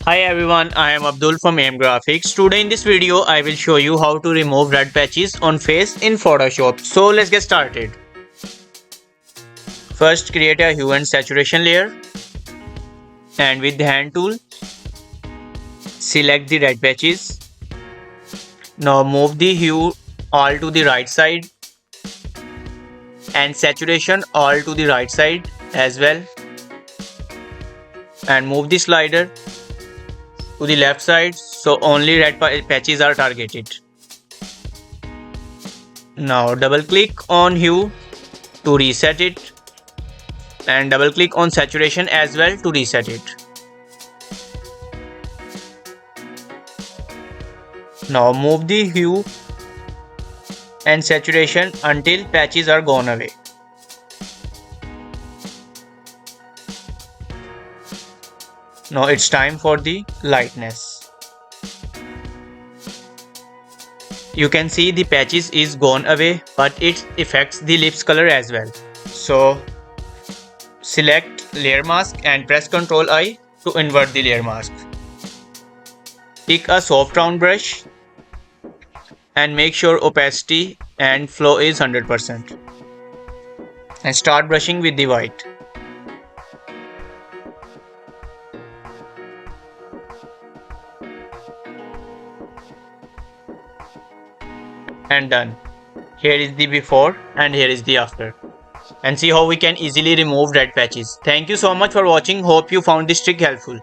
Hi everyone, I am Abdul from AM Graphix. Today in this video, I will show you how to remove red patches on face in Photoshop. So let's get started. First, create a hue and saturation layer, and with the hand tool, select the red patches. Now move the hue all to the right side and saturation all to the right side as well, and move the slider to the left side so only red patches are targeted. Now double click on hue to reset it, and double click on saturation as well to reset it. Now move the hue and saturation until patches are gone away. Now it's time for the lightness. You can see the patches is gone away, but it affects the lips color as well. So select layer mask and press Ctrl I to invert the layer mask. Pick a soft round brush and make sure opacity and flow is 100%. And start brushing with the white. And done. Here is the before and here is the after. And see how we can easily remove red patches. Thank you so much for watching. Hope you found this trick helpful.